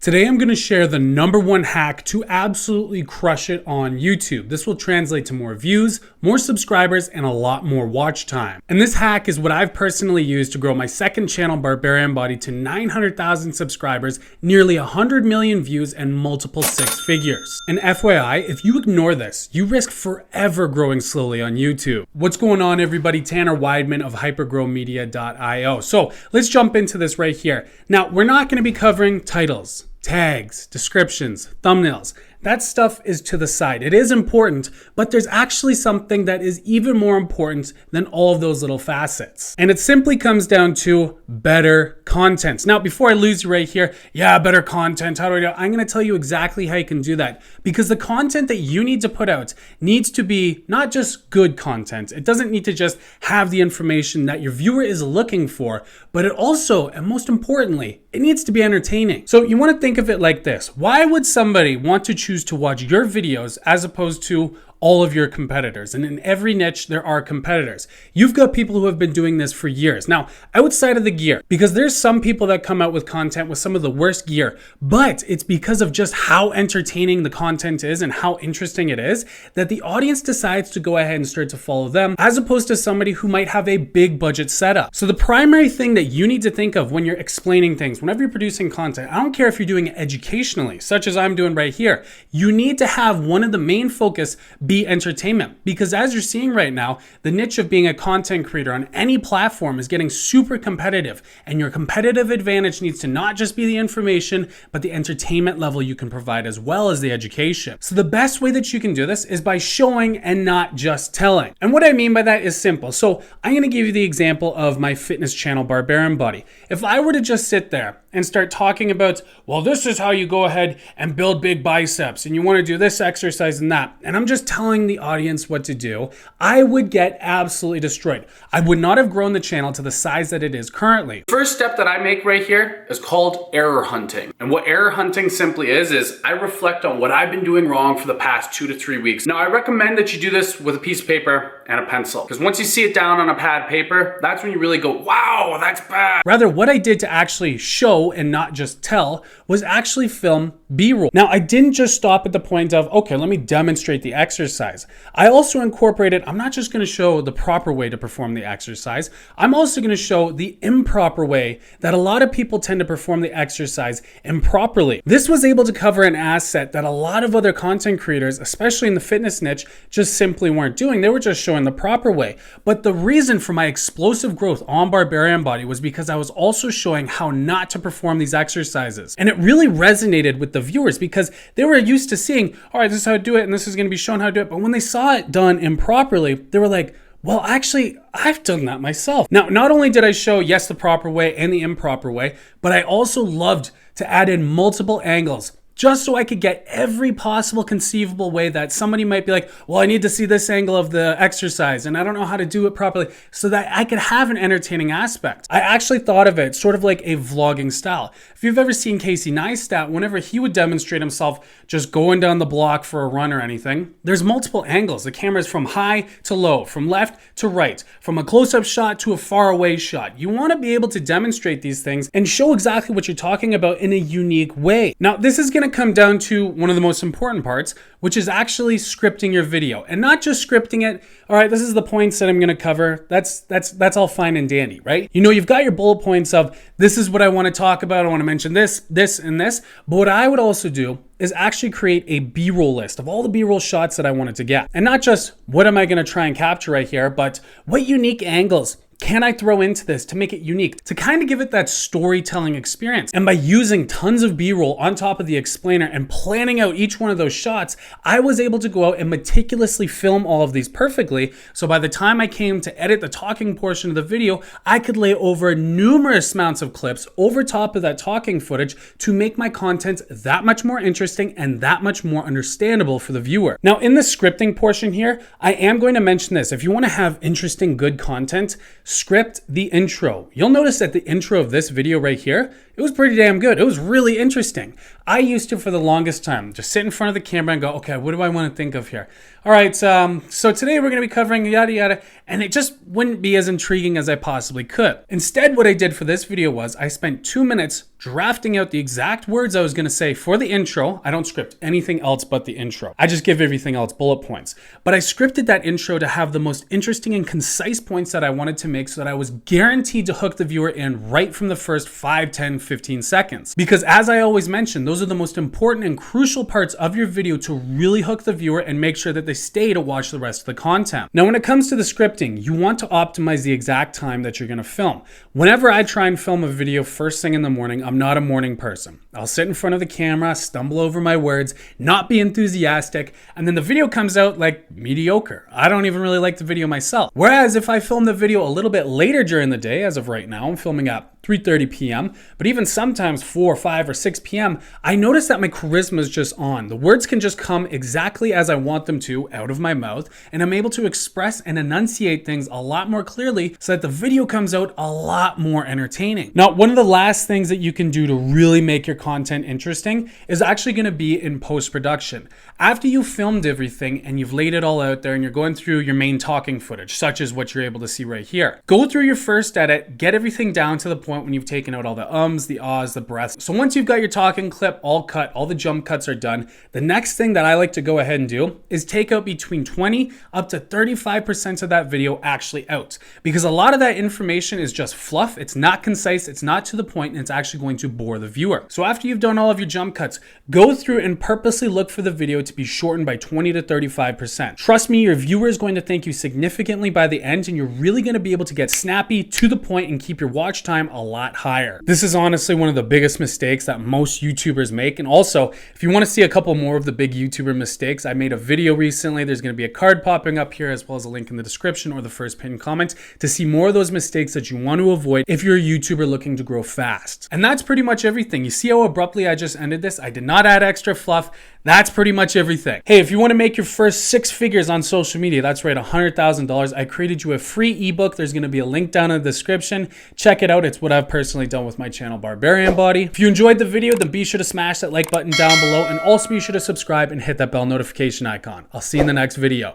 Today I'm going to share the #1 hack to absolutely crush it on YouTube. This will translate to more views, more subscribers, and a lot more watch time. And this hack is what I've personally used to grow my second channel, Barbarian Body, to 900,000 subscribers, nearly 100 million views, and multiple six figures. And FYI, if you ignore this, you risk forever growing slowly on YouTube. What's going on, everybody? Tanner Wideman of HyperGrowMedia.io. So let's jump into this right here. Now, we're not going to be covering titles, tags, descriptions, thumbnails. That stuff is to the side. It is important, but there's actually something that is even more important than all of those little facets. And it simply comes down to better content. Now, before I lose you right here, better content, how do I do it? I'm gonna tell you exactly how you can do that, because the content that you need to put out needs to be not just good content. It doesn't need to just have the information that your viewer is looking for, but it also, and most importantly, it needs to be entertaining. So you wanna think of it like this. Why would somebody want to choose to watch your videos as opposed to all of your competitors? And in every niche, there are competitors. You've got people who have been doing this for years. Now, outside of the gear, because there's some people that come out with content with some of the worst gear, but it's because of just how entertaining the content is and how interesting it is that the audience decides to go ahead and start to follow them, as opposed to somebody who might have a big budget setup. So the primary thing that you need to think of when you're explaining things, whenever you're producing content, I don't care if you're doing it educationally, such as I'm doing right here, you need to have one of the main focus be entertainment. Because as you're seeing right now, the niche of being a content creator on any platform is getting super competitive, and your competitive advantage needs to not just be the information, but the entertainment level you can provide as well as the education. So the best way that you can do this is by showing and not just telling. And what I mean by that is simple. So I'm going to give you the example of my fitness channel, Barbarian Body. If I were to just sit there and start talking about, well, this is how you go ahead and build big biceps, and you want to do this exercise and that, and I'm just telling the audience what to do, I would get absolutely destroyed. I would not have grown the channel to the size that it is currently. First step that I make right here is called error hunting. And what error hunting simply is I reflect on what I've been doing wrong for the past 2 to 3 weeks. Now, I recommend that you do this with a piece of paper and a pencil, because once you see it down on a pad of paper, that's when you really go, wow, that's bad. Rather, what I did to actually show and not just tell was actually film B-roll. Now, I didn't just stop at the point of, okay, let me demonstrate the exercise. I also incorporated, I'm not just going to show the proper way to perform the exercise, I'm also going to show the improper way that a lot of people tend to perform the exercise improperly. This was able to cover an asset that a lot of other content creators, especially in the fitness niche, just simply weren't doing. They were just showing the proper way. But the reason for my explosive growth on Barbarian Body was because I was also showing how not to perform these exercises. And it really resonated with the viewers because they were used to seeing, all right, this is how to do it, and this is going to be shown how to do it. But when they saw it done improperly, they were like, well, actually, I've done that myself. Now, not only did I show, yes, the proper way and the improper way, but I also loved to add in multiple angles, just so I could get every possible conceivable way that somebody might be like, well, I need to see this angle of the exercise and I don't know how to do it properly, so that I could have an entertaining aspect. I actually thought of it sort of like a vlogging style. If you've ever seen Casey Neistat, whenever he would demonstrate himself just going down the block for a run or anything, there's multiple angles. The camera's from high to low, from left to right, from a close-up shot to a far away shot. You want to be able to demonstrate these things and show exactly what you're talking about in a unique way. Now, this is going to come down to one of the most important parts, which is actually scripting your video, and not just scripting it. All right, this is the points that I'm going to cover. That's all fine and dandy, right? You know, you've got your bullet points of this is what I want to talk about. I want to mention this, this, and this. But what I would also do is actually create a B-roll list of all the B-roll shots that I wanted to get, and not just what am I going to try and capture right here, but what unique angles can I throw into this to make it unique, to kind of give it that storytelling experience? And by using tons of B-roll on top of the explainer and planning out each one of those shots, I was able to go out and meticulously film all of these perfectly. So by the time I came to edit the talking portion of the video, I could lay over numerous amounts of clips over top of that talking footage to make my content that much more interesting and that much more understandable for the viewer. Now, in the scripting portion here, I am going to mention this. If you want to have interesting, good content, script the intro. You'll notice that the intro of this video right here, It was pretty damn good. It was really interesting. I used to, for the longest time, just sit in front of the camera and go, okay, what do I want to think of here? All right, so today we're going to be covering yada yada, and it just wouldn't be as intriguing as I possibly could. Instead, what I did for this video was I spent 2 minutes drafting out the exact words I was going to say for the intro. I don't script anything else but the intro. I just give everything else bullet points. But I scripted that intro to have the most interesting and concise points that I wanted to make so that I was guaranteed to hook the viewer in right from the first 5, 10, 15 seconds. Because as I always mention, those are the most important and crucial parts of your video to really hook the viewer and make sure that they stay to watch the rest of the content. Now, when it comes to the scripting, you want to optimize the exact time that you're going to film. Whenever I try and film a video first thing in the morning, I'm not a morning person. I'll sit in front of the camera, stumble over my words, not be enthusiastic, and then the video comes out like mediocre. I don't even really like the video myself. Whereas if I film the video a little bit later during the day, as of right now, I'm filming at 3:30 p.m., but even sometimes 4, 5, or 6 p.m., I notice that my charisma is just on. The words can just come exactly as I want them to out of my mouth, and I'm able to express and enunciate things a lot more clearly so that the video comes out a lot more entertaining. Now, one of the last things that you can do to really make your content interesting is actually going to be in post-production. After you've filmed everything and you've laid it all out there and you're going through your main talking footage, such as what you're able to see right here, go through your first edit, get everything down to the point when you've taken out all the ums, the ahs, the breaths. So once you've got your talking clip all cut, all the jump cuts are done, the next thing that I like to go ahead and do is take out between 20 up to 35% of that video actually out. Because a lot of that information is just fluff, it's not concise, it's not to the point, and it's actually going to bore the viewer. So after you've done all of your jump cuts, go through and purposely look for the video to be shortened by 20 to 35%. Trust me, your viewer is going to thank you significantly by the end, and you're really going to be able to get snappy, to the point, and keep your watch time a lot higher. This is honestly one of the biggest mistakes that most YouTubers make. And also, if you want to see a couple more of the big YouTuber mistakes, I made a video recently. There's going to be a card popping up here as well as a link in the description or the first pinned comment to see more of those mistakes that you want to avoid if you're a YouTuber looking to grow fast. And that's pretty much everything. You see how abruptly I just ended this? I did not add extra fluff. That's pretty much everything. Hey, if you want to make your first 6 figures on social media, that's right, $100,000, I created you a free ebook. There's going to be a link down in the description. Check it out. It's what I've personally done with my channel, Barbarian Body. If you enjoyed the video, then be sure to smash that like button down below, and also be sure to subscribe and hit that bell notification icon. I'll see you in the next video.